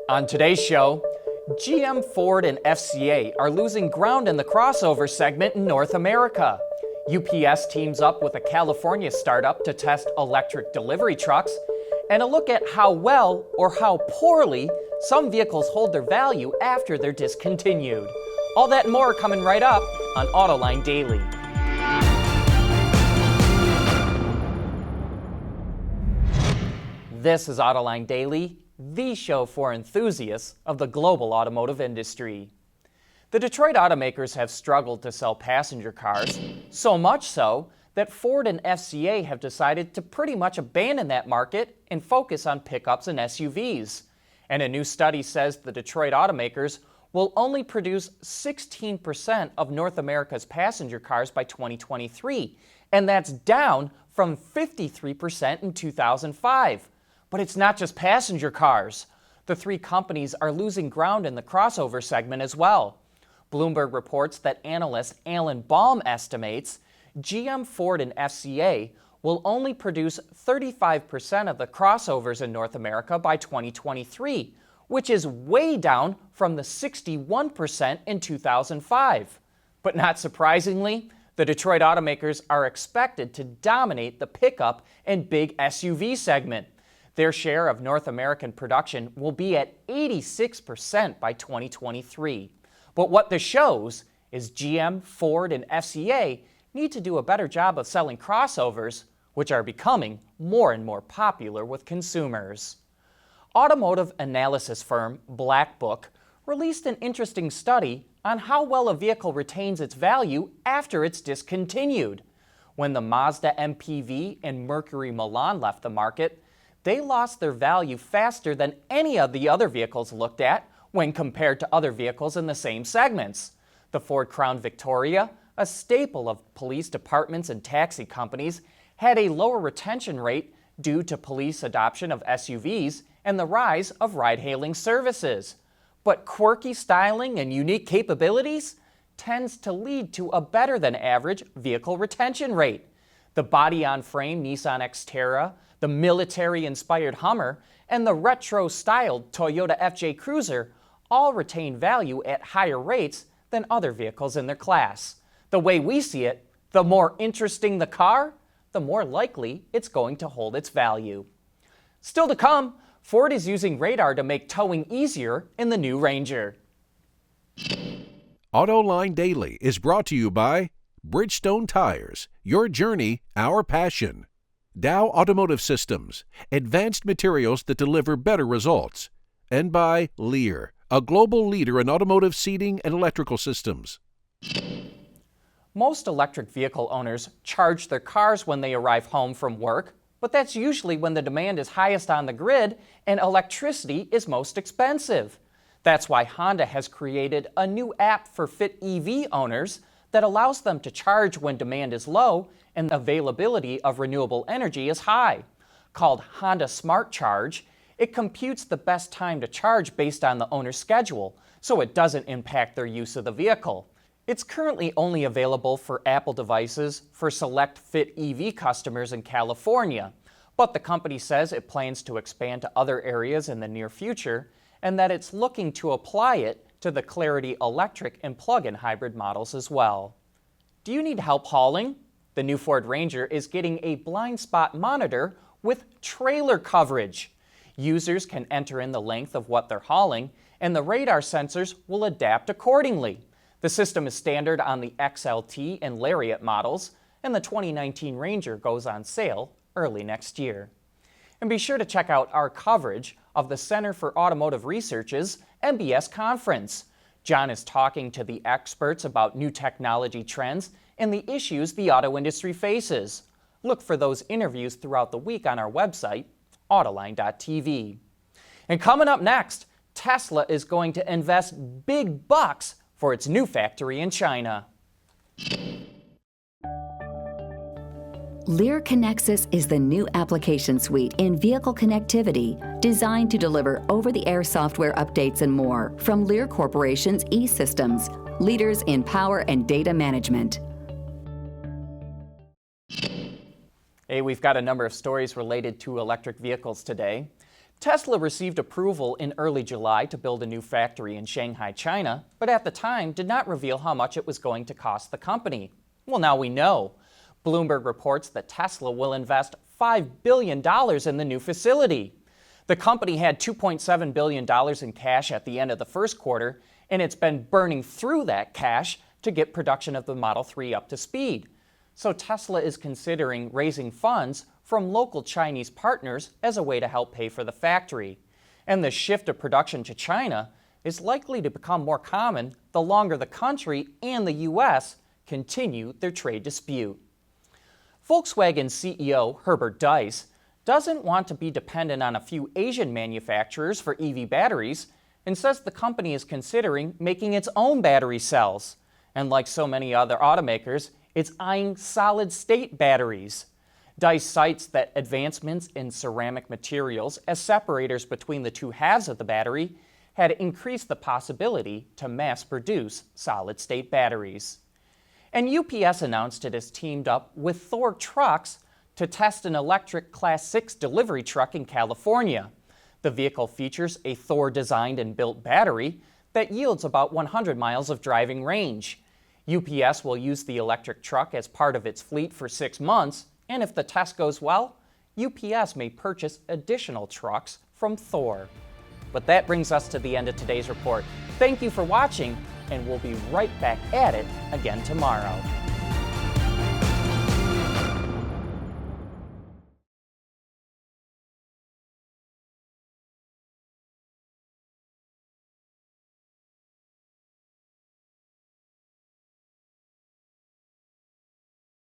On today's show, GM, Ford, and FCA are losing ground in the crossover segment in North America. UPS teams up with a California startup to test electric delivery trucks, and a look at how well or how poorly some vehicles hold their value after they're discontinued. All that and more coming right up on Autoline Daily. This is Autoline Daily, the show for enthusiasts of the global automotive industry. The Detroit automakers have struggled to sell passenger cars, so much so that Ford and FCA have decided to pretty much abandon that market and focus on pickups and SUVs. And a new study says the Detroit automakers will only produce 16% of North America's passenger cars by 2023, and that's down from 53% in 2005. But it's not just passenger cars. The three companies are losing ground in the crossover segment as well. Bloomberg reports that analyst Alan Baum estimates GM, Ford, and FCA will only produce 35% of the crossovers in North America by 2023, which is way down from the 61% in 2005. But not surprisingly, the Detroit automakers are expected to dominate the pickup and big SUV segment. Their share of North American production will be at 86% by 2023. But what this shows is GM, Ford, and FCA need to do a better job of selling crossovers, which are becoming more and more popular with consumers. Automotive analysis firm Black Book released an interesting study on how well a vehicle retains its value after it's discontinued. When the Mazda MPV and Mercury Milan left the market, they lost their value faster than any of the other vehicles looked at when compared to other vehicles in the same segments. The Ford Crown Victoria, a staple of police departments and taxi companies, had a lower retention rate due to police adoption of SUVs and the rise of ride-hailing services. But quirky styling and unique capabilities tends to lead to a better than average vehicle retention rate. The body-on-frame Nissan Xterra, the military-inspired Hummer, and the retro-styled Toyota FJ Cruiser all retain value at higher rates than other vehicles in their class. The way we see it, the more interesting the car, the more likely it's going to hold its value. Still to come, Ford is using radar to make towing easier in the new Ranger. Autoline Daily is brought to you by Bridgestone Tires, your journey, our passion. Dow Automotive Systems, advanced materials that deliver better results. And by Lear, a global leader in automotive seating and electrical systems. Most electric vehicle owners charge their cars when they arrive home from work, but that's usually when the demand is highest on the grid and electricity is most expensive. That's why Honda has created a new app for Fit EV owners that allows them to charge when demand is low and the availability of renewable energy is high. Called Honda Smart Charge, it computes the best time to charge based on the owner's schedule, so it doesn't impact their use of the vehicle. It's currently only available for Apple devices for select Fit EV customers in California, but the company says it plans to expand to other areas in the near future and that it's looking to apply it to the Clarity electric and plug-in hybrid models as well. Do you need help hauling? The new Ford Ranger is getting a blind spot monitor with trailer coverage. Users can enter in the length of what they're hauling, and the radar sensors will adapt accordingly. The system is standard on the XLT and Lariat models, and the 2019 Ranger goes on sale early next year. And be sure to check out our coverage of the Center for Automotive Research's MBS conference. John is talking to the experts about new technology trends and the issues the auto industry faces. Look for those interviews throughout the week on our website, Autoline.tv. And coming up next, Tesla is going to invest big bucks for its new factory in China. Lear Connexus is the new application suite in vehicle connectivity designed to deliver over-the-air software updates and more from Lear Corporation's E-Systems, leaders in power and data management. Hey, we've got a number of stories related to electric vehicles today. Tesla received approval in early July to build a new factory in Shanghai, China, but at the time did not reveal how much it was going to cost the company. Well, now we know. Bloomberg reports that Tesla will invest $5 billion in the new facility. The company had $2.7 billion in cash at the end of the first quarter, and it's been burning through that cash to get production of the Model 3 up to speed. So Tesla is considering raising funds from local Chinese partners as a way to help pay for the factory. And the shift of production to China is likely to become more common the longer the country and the U.S. continue their trade dispute. Volkswagen CEO Herbert Diess doesn't want to be dependent on a few Asian manufacturers for EV batteries and says the company is considering making its own battery cells. And like so many other automakers, it's eyeing solid-state batteries. Diess cites that advancements in ceramic materials as separators between the two halves of the battery had increased the possibility to mass-produce solid-state batteries. And UPS announced it has teamed up with Thor Trucks to test an electric Class 6 delivery truck in California. The vehicle features a Thor-designed and built battery that yields about 100 miles of driving range. UPS will use the electric truck as part of its fleet for 6 months, and if the test goes well, UPS may purchase additional trucks from Thor. But that brings us to the end of today's report. Thank you for watching, and we'll be right back at it again tomorrow.